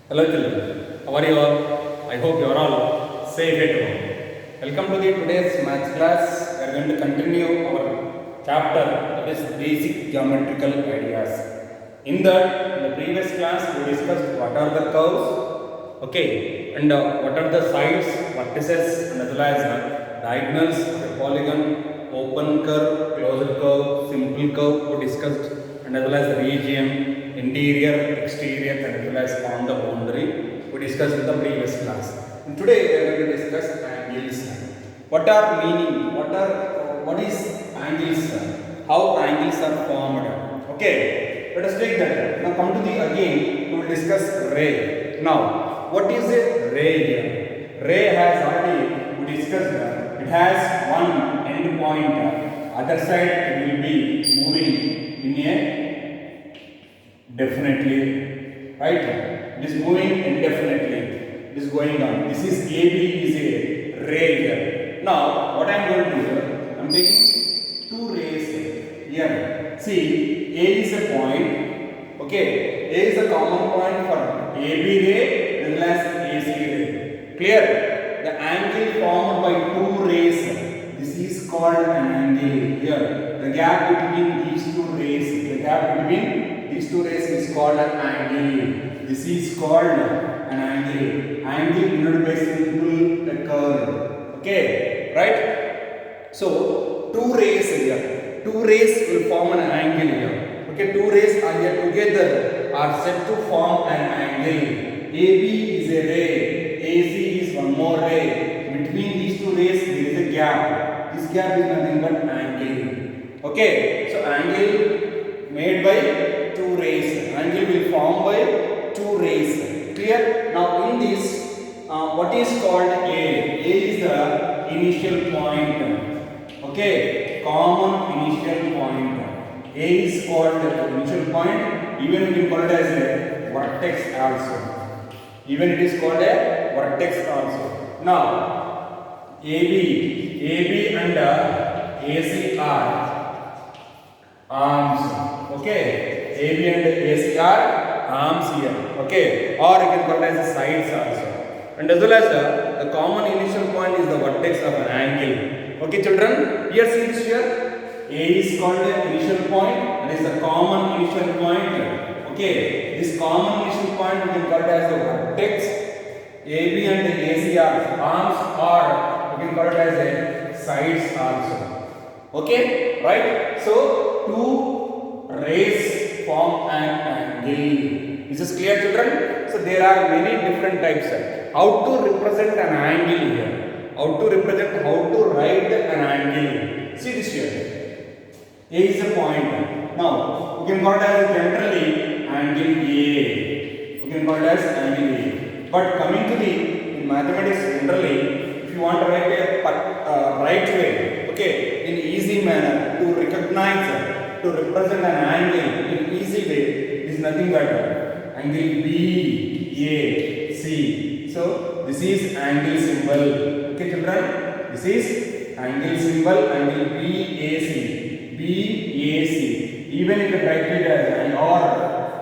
Hello children, how are you all? I hope you are all safe at home. Welcome to the today's maths class. We are going to continue our chapter that is basic geometrical ideas. In the previous class we discussed what are the curves, okay, and what are the sides, vertices, and as well as diagonals of a polygon, open curve, closed curve, simple curve we discussed, and as well as the region, interior, exterior, and as well as on the boundary we discussed in the previous class. And today we are going to discuss angles. What are meaning? What is angles? How angles are formed? Okay, let us take that. Now come to the again. We will discuss ray. Now, what is a ray here? Ray has already we discussed. It has one end point. Other side it will be moving in a definitely, right? It is moving indefinitely. It is going on. This is AB is a ray here. Now, what I am going to do, I am taking two rays here. See, A is a point. Okay, A is a common point for AB ray as well as AC ray. Clear? The angle formed by two rays. This is called an angle here. The gap between these two rays. The gap between these two rays is called an angle. This is called an angle. Angle denoted by simple curve. Okay, right? So two rays here. Two rays will form an angle here. Okay, two rays are here together are said to form an angle. AB is a ray. AC is one more ray. Between these two rays there is a gap. This gap is nothing but angle. Okay, so angle made by two rays. Angle will form by two rays. Clear? Now in this, what is called A? A is the initial point. Okay, common initial point. A is called the initial point. Even we can call it as a vertex also. Even it is called a vertex also. Now AB and AC are arms. Okay, AB and AC are arms here. Okay, or you can call it as the sides also. And as well as the common initial point is the vertex of an angle. Okay, children, here see this here. A is called the initial point and is the common initial point. Okay, this common initial point we can call it as the vertex. AB and AC are arms, or we can call it as a sides also. Okay, right? So two rays form an angle. Is this clear, children? So there are many different types. How to represent an angle here? How to write an angle? See this here. A is a point. Now we can call it as generally angle A. We can call it as angle A. But coming to the in mathematics generally, if you want to write a right way, okay, in easy manner to recognize, to represent an angle in easy way, it is nothing but angle BAC. So this is angle symbol. Okay, children, this is angle symbol, angle BAC. Even you can write it as or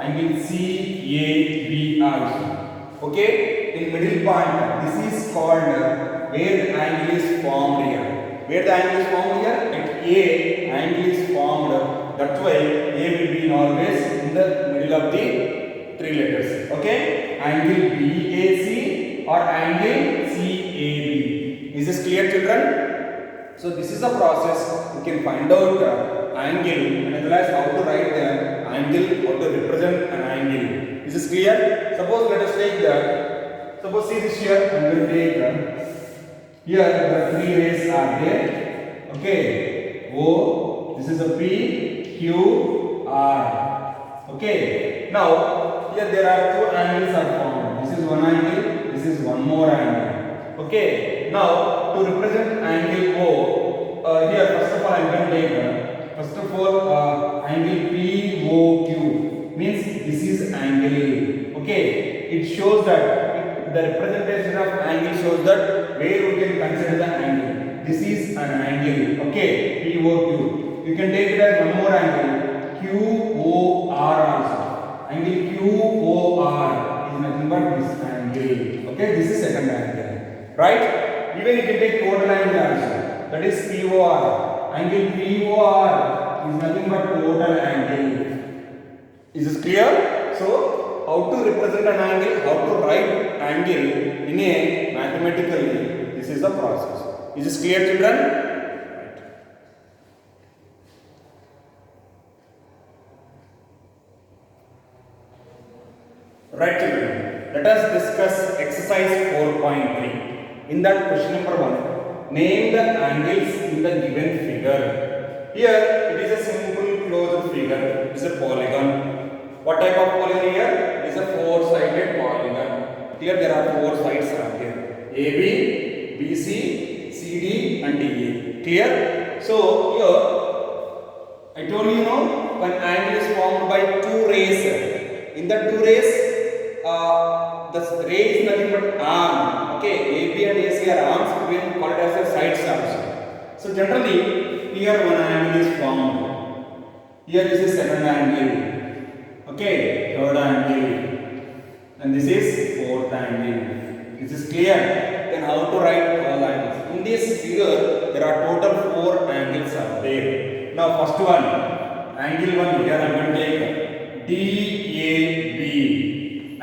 angle CAB also. Okay, in middle point, this is called where the angle is formed here. Where the angle is formed here, at A, angle is formed. That's why A will be always in the middle of the three letters. Okay, angle BAC or angle CAB. Is this clear, children? So this is a process. We can find out angle and as well as how to write the angle, how to represent an angle. Is this clear? Suppose let us take that. Suppose see this here. I am going to take here the three rays are there. Okay, O. This is a P, Q, R. Okay. Now here there are two angles are formed. This is one angle. This is one more angle. Okay. Now to represent angle O, here first of all I am going to take first of all angle POQ means this is angle. Okay, it shows that the representation of angle shows that where we can consider the angle. This is an angle. Okay, POQ. You can take it as one more angle QOR also. Angle QOR is nothing but second angle, right? Even you can take total angle also, that is POR. Angle POR is nothing but total angle. Is this clear? So how to represent an angle, how to write angle in a mathematically, this is the process. Is this clear, children? Right, children. Let us discuss exercise 4.3. In that question number 1, name the angles in the given figure. Here it is a simple closed figure. It is a polygon. What type of polygon here? It is a four-sided polygon. Here there are four sides are here. AB, BC, CD and DA. Clear? So here I told you know when angle is formed by two rays. In the two rays, the ray is nothing but arm. Okay, AB and AC are arms. We will call it as the sides also. So generally, here one angle is formed. Here is the second angle. Okay, third angle, and this is fourth angle. This is clear. Then how to write all angles? In this figure, there are total four angles are there. Now first one, angle 1 here I am going to take DAB.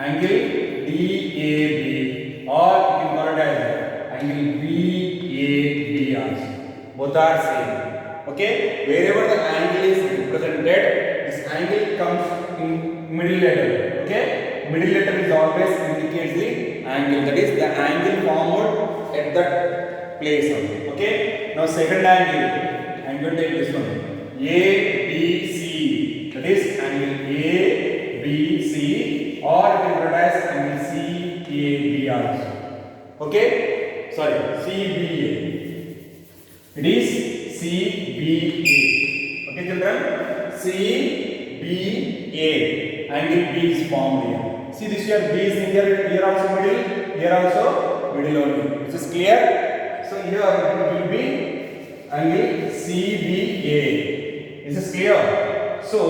Angle DAB, or you can call it as angle BAB also. Both are same. Okay, wherever the angle is represented, this angle comes in middle letter. Okay, middle letter is always indicates the angle, that is the angle formed at that place only. Okay, now second angle, I am going to take this one, ABC, that is angle ABC, or you can write as angle CAB also. Okay, sorry, CBA. It is CBA. Okay, children, CBA. Angle B is formed here. See this here, B is in here also middle, here also middle only. This is clear. So here it will be angle CBA. This is clear. So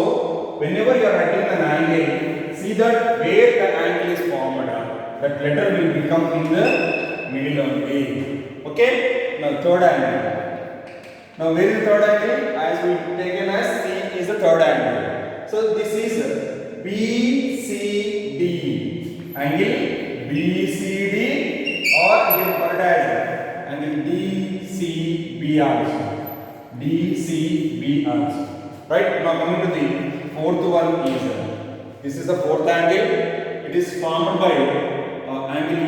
whenever you are writing an angle, see that where the angle is formed, that letter will become in the middle only. Okay. Now third angle. Now where is the third angle? As we taken as C is the third angle. So this is BCD. Angle BCD, or you can call it as angle DCB also. DCB also. Right. Now coming to the fourth one is this is the fourth angle. It is formed by angle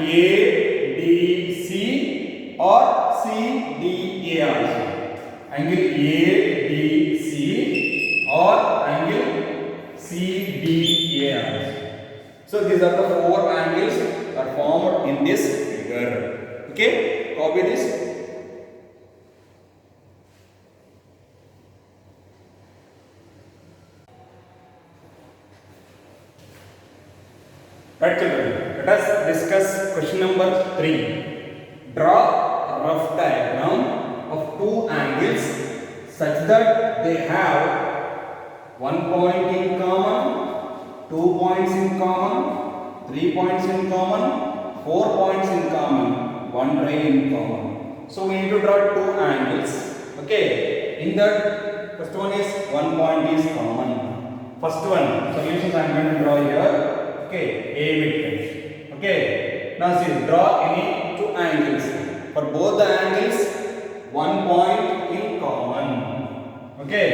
ADC or CDA also. Angle ADC or angle CDA also. So these are the four angles are formed in this figure. Okay, copy this. Right, children, let us discuss question number 3. Draw a rough diagram of two angles such that they have 1 point in common, 2 points in common, 3 points in common, 4 points in common, 1 ray in common. So we need to draw two angles. Okay, in that first one is 1 point is common. First one, solutions I am going to draw here. Okay, A with H. Okay, now see, draw any two angles. For both the angles, 1 point in common. Okay,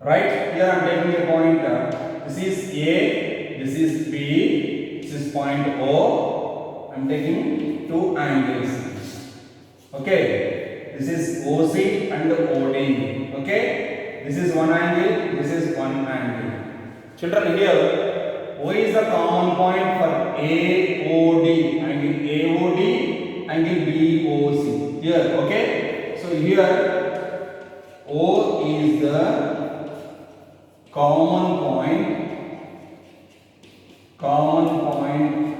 right here I am taking a point. This is A, this is B, this is point O. I am taking two angles. Okay, this is OC and OD. Okay, this is one angle, this is one angle. Children, here O is the common point for AOD, angle AOD, angle BOC. Here, okay. So here O is the common point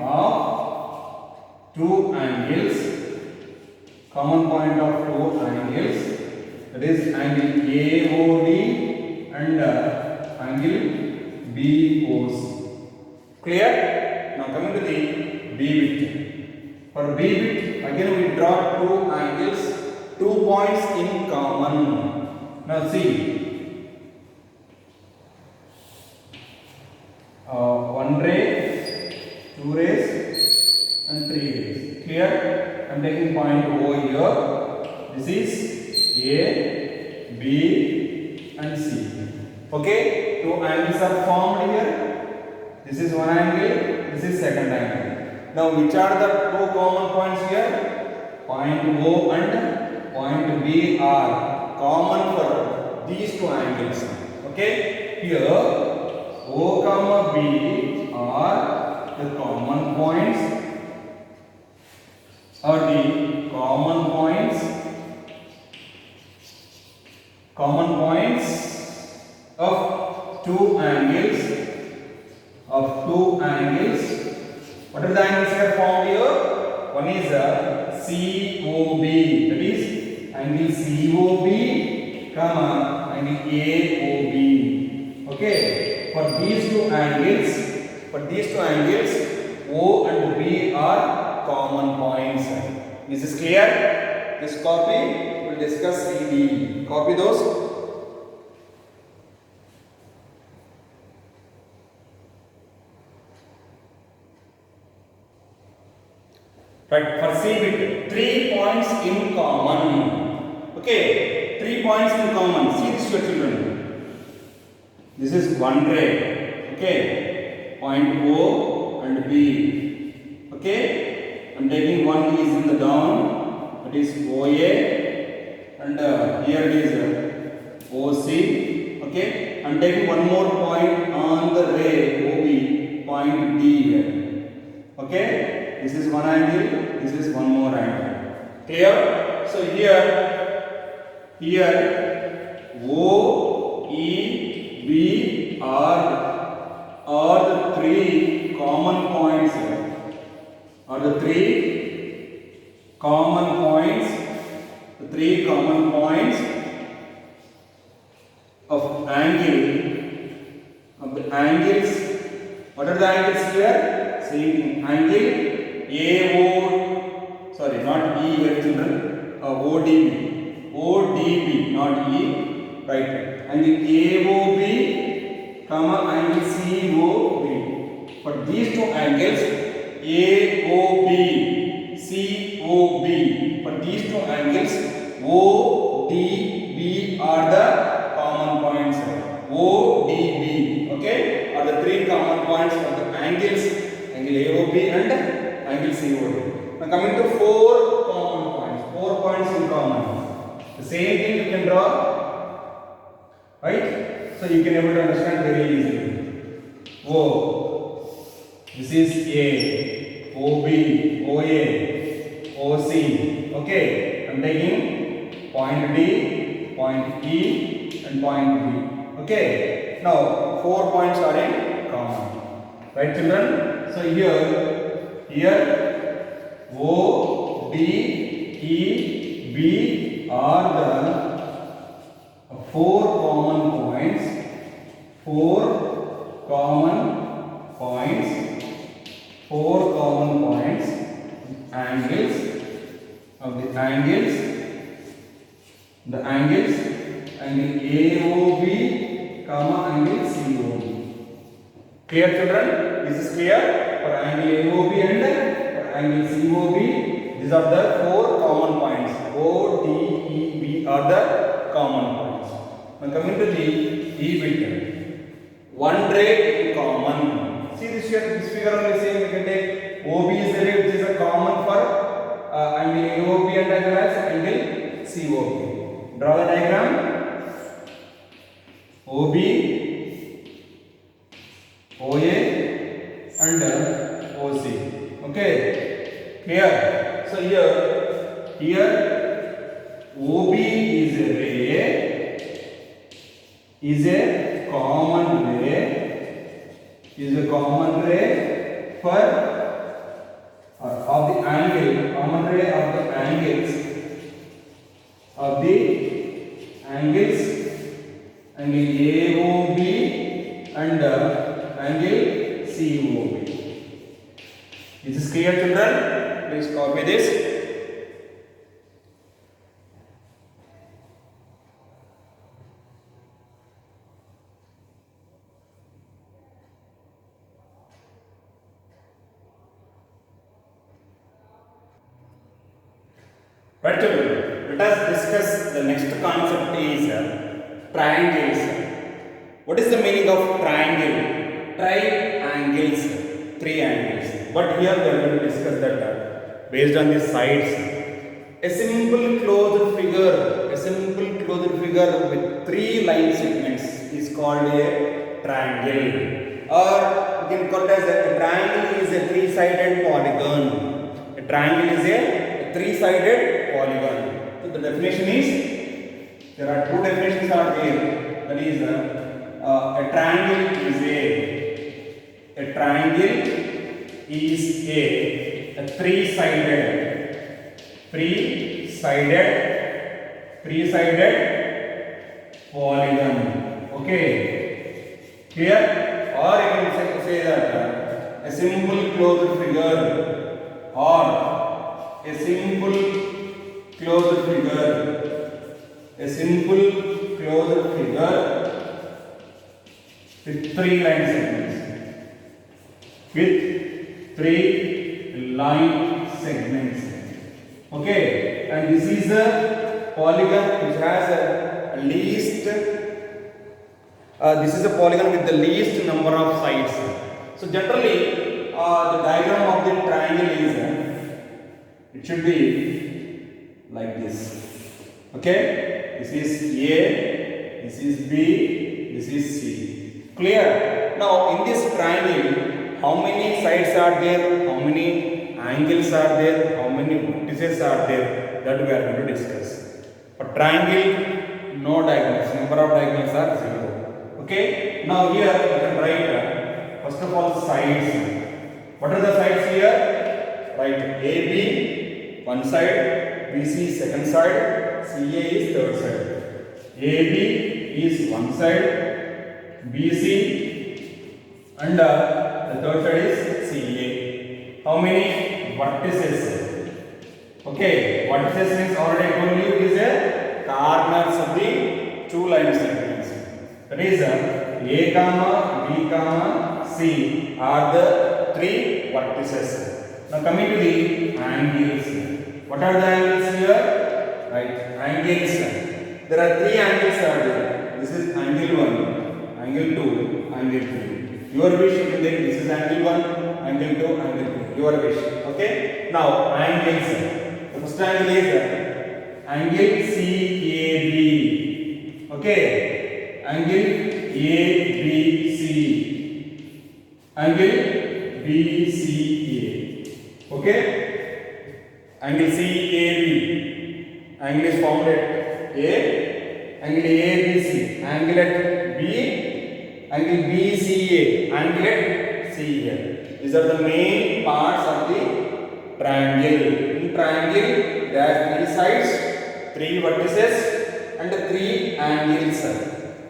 of two angles. Common point of two angles. That is angle AOD and angle BOC. Clear? Now coming to the B bit. For B bit, again we draw two angles, 2 points in common. Now see, one ray, two rays, and three rays. Clear? I am taking point O here. This is A, B, and C. Okay, two angles are formed here. This is one angle, this is second angle. Now which are the two common points here? Point O and point B are common for these two angles. Okay, here O comma B are the common points, or the common points of two angles. What are the angles here formed here? One is COB, that is angle COB, comma angle AOB. Okay, for these two angles, O and B are common points. This is clear? Just copy. We'll discuss CD. Copy those. Right, for C bit, 3 points in common. Okay, 3 points in common. See this, your children. This is one ray. Okay, point O and B. Okay, I am taking one is in the down, that is OA, and here it is OC. Okay, I am taking one more point on the ray OB, point D here. Okay, this is one angle, this is one more angle. Clear? So here O, E, B are the three common points. The three common points of the angles. What are the angles here? Same angle AO, sorry, not E here children, ODB, not E, right? Angle AOB, comma angle COB. For these two angles, AOB, COB, for these two angles, ODB are the common points. ODB, okay, are the three common points of the angles, angle AOB and angle COB. Now coming to 4 common points, 4 points in common. The same thing you can draw, right? So you can able to understand very easily. O, this is A, OB, OA, OC. Okay, I am taking point D, point E, and point B. Okay, now 4 points are in common, right children? So here O, D, E, B are the 4 common points, angles of the angles, angle AOB, comma angle COB. Clear children? This is clear for angle AOB and for angle COB. These are the 4 common points. O, D, E, B are the common points. Now coming to the E bit, one ray in common. See this here, this figure only same. We can take OB is the ray which is a common for angle AOB and as well as angle COB. Draw the diagram. OB, OA and OC. Okay, clear? So here OB is a ray, is a common ray for of the angle, common ray of the angles angle AOB and angle COB. Is this clear, children? Please copy this. Right, children. Let us discuss the next concept is triangles. What is the meaning of triangle? Triangles, three angles. But here we are going to discuss that based on the sides. A simple closed figure with three line segments is called a triangle. Or we can call it as a triangle is a three-sided polygon. A triangle is a three-sided polygon. So the definition is, there are two definitions are there. That is a triangle is a three-sided polygon. Okay, here, or you can say that a simple closed figure or a simple closed figure with three line segments. Okay, and this is a polygon which has a least. This is a polygon with the least number of sides. So generally, the diagram of the triangle is it should be like this. Okay, this is A, this is B, this is C. Clear? Now in this triangle, how many sides are there? How many angles are there? How many vertices are there? That we are going to discuss. For triangle, no diagonals. Number of diagonals are 0. Okay. Now here you can write first of all sides. What are the sides here? Write AB one side, BC second side, CA is third side. AB is one side, BC and the third side is CA. How many vertices? Okay, vertices means already told you is a corners of the two line segments. That is A comma B comma C are the three vertices. Now coming to the angles. What are the angles here? Right, angles. There are three angles are there. This is angle 1, angle 2, angle 3. Your wish you can take this is angle 1, angle 2, angle 3. Your wish. Okay. Now angles. The first angle is angle CAB. Okay. Angle ABC. Angle BCA. Okay. Angle CAB. Angle is formed at A. Angle ABC. Angle at B. Angle BCA. Angle at C here. These are the main parts of the triangle. In triangle, there are three sides, three vertices, and three angles.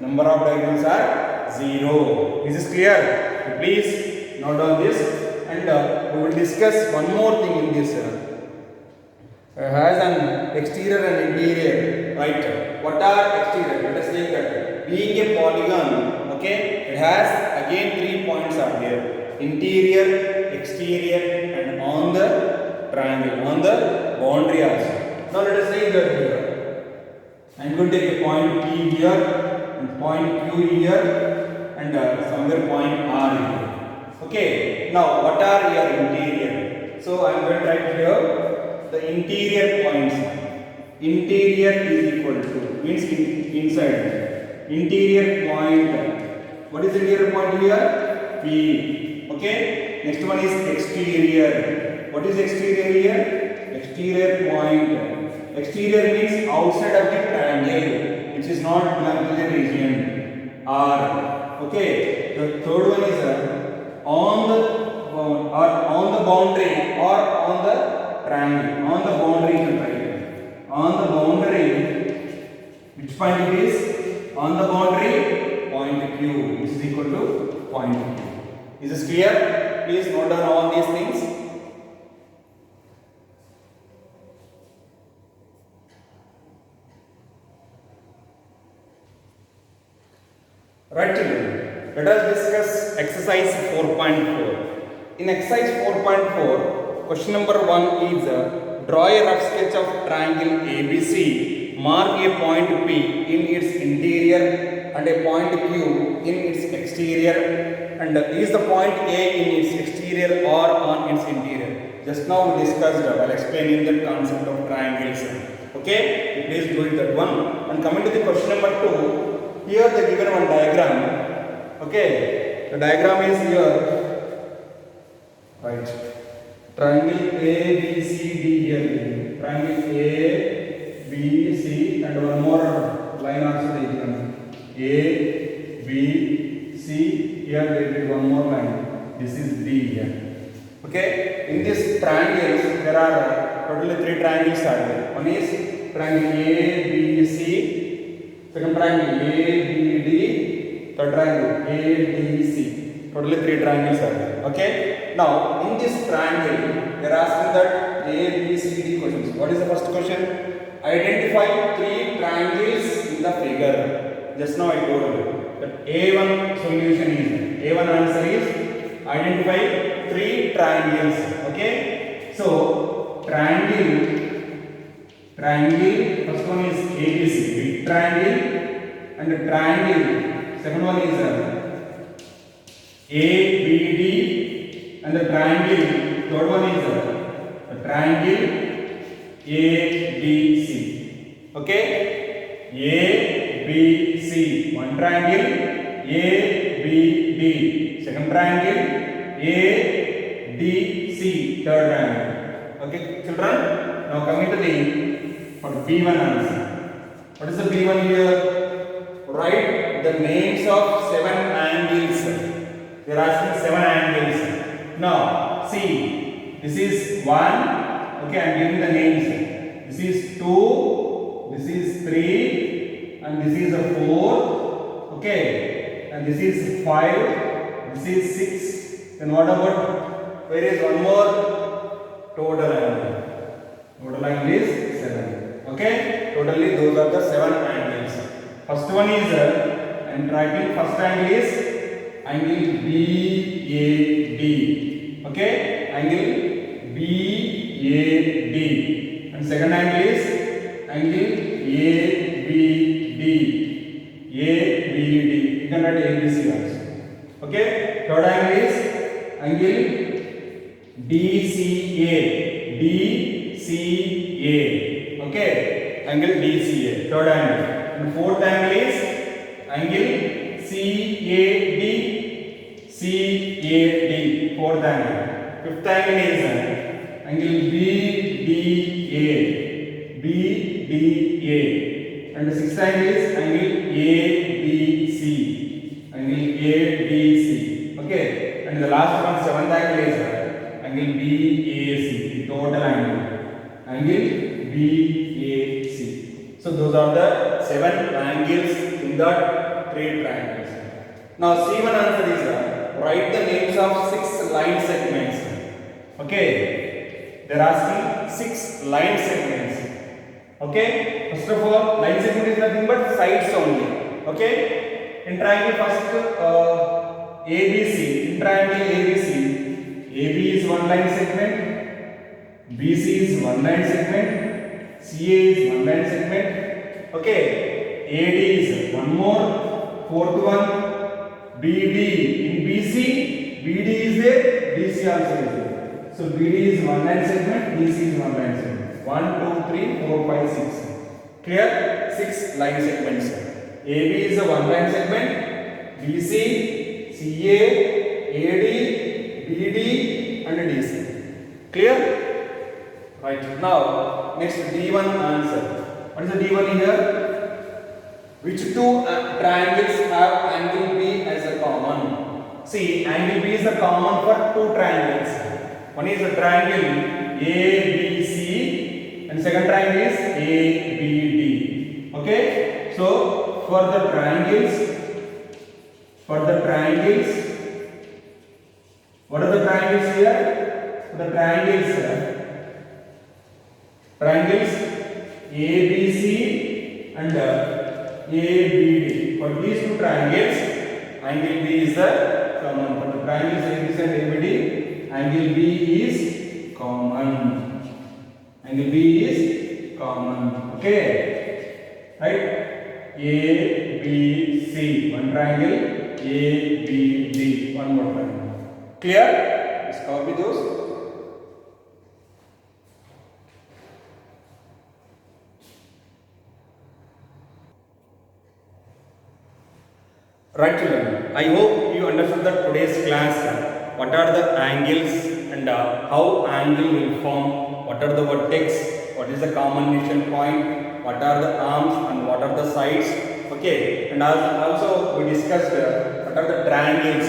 Number of diagonals are 0. Is this clear? Please note down this, and we will discuss one more thing in this. Has an exterior and interior, right? What are exterior? Let us take that. Being a polygon, okay, it has again 3 points are there: interior, exterior, and on the triangle, on the boundary also. Now let us take that here. I am going to take a point P here, and point Q here, and somewhere point R here. Okay. Now what are your interior? So I am going to write here the interior points. Interior is equal to means inside. Interior point. What is interior point here? P. Okay. Next one is exterior. What is exterior here? Exterior point. Exterior means outside of the triangle, which is not belong to the region R. Okay. The third one is on the boundary or on the triangle. On the boundary, on the boundary, which point it is? On the boundary, point Q, which is equal to point Q. Is this clear? Please note down all these things. Right children, let us discuss exercise 4.4. In exercise 4.4, question number 1 is draw a rough sketch of triangle ABC, mark a point P in its interior and a point Q in its exterior, and is the point A in its exterior or on its interior. Just now we discussed while explaining the concept of triangles. Okay, please do it that one. And coming to the question number 2, here they given one diagram. Okay, the diagram is here. Right. Triangle ABCD here. Triangle ABC and one more line also they given. ABC here they did one more line. This is D here. Okay. In this triangles there are totally 3 triangles are there. One is triangle ABC. Second triangle ABD, third triangle ADC. Totally 3 triangles are there. Okay. Now in this triangle, they are asking that ABCD questions. What is the first question? Identify 3 triangles in the figure. Just now I told you that A1 solution is A1 answer is identify 3 triangles. Okay. So triangle. First one is ABC, big triangle, and the triangle. Second one is ABD, and the triangle. Third one is the triangle ABC. Okay, ABC, one triangle. ABD, second triangle. ADC, third triangle. Okay, children. Now coming to the for B1 answer. What is the B1 here? Write the names of 7 angles. They are asking 7 angles. Now, see, this is 1. Okay, I am giving the names. This is 2, this is 3, and this is a 4. Okay, and this is 5, this is 6. Then what about, where is one more? Total angle. Total angle is 7. Okay, totally those are the 7 angles. First one is and writing first angle is angle BAD. Okay, angle BAD, and second angle is angle ABD. You can write ABC also. Okay, third angle is angle DCA. Okay, angle DCA, third angle. And fourth angle is angle CAD, fourth angle. Fifth angle is angle BDA, and the sixth angle is angle ABC, okay, and the last one, seventh angle is angle BAC, total angle BAC. So those are the 7 angles in the 3 triangles. Now C1 answer is write the names of 6 line segments. Okay, they are asking 6 line segments. Okay, first of all, line segment is nothing but sides only. Okay, in triangle first ABC, in triangle ABC, AB is one line segment, BC is one line segment, CA is one line segment. Okay, AD is one more, fourth one, BD. In BC, BD is there, DC also is there. So BD is one line segment, DC is one line segment. 1, 2, 3, 4, 5, 6. Clear? 6 line segments. AB is a one line segment, BC, CA, AD, BD, and DC. Clear? Right. Now, next D1 answer. What is the D1 here? Which 2 triangles have angle B as a common? See, angle B is the common for 2 triangles. One is a triangle ABC, and second triangle is ABD. Okay. So for the triangles, what are the triangles here? The triangles ABC and ABD. For these 2 triangles, Angle B is the common. For the triangle ABC and ABD, angle B is common. Angle B is common. Okay. Right? ABC. One triangle. ABD. One more triangle. Clear? Let's copy those. Right children, I hope you understood that today's class, what are the angles and how angle will form, what are the vertex, what is the combination point, what are the arms and what are the sides, okay, and also we discussed what are the triangles.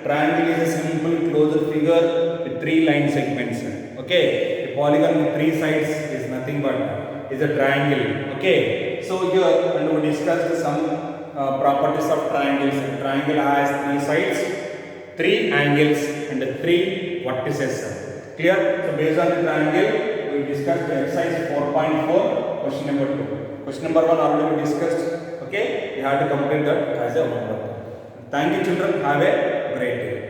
Triangle is a simple closed figure with 3 line segments, okay. A polygon with 3 sides is nothing but is a triangle, okay. So here and we discussed some properties of triangles. Triangle has 3 sides, 3 angles and 3 vertices. Clear? So based on the triangle, we discussed exercise 4.4, question number 2. Question number 1 already we discussed. Okay, you have to complete that as a homework. Thank you children. Have a great day.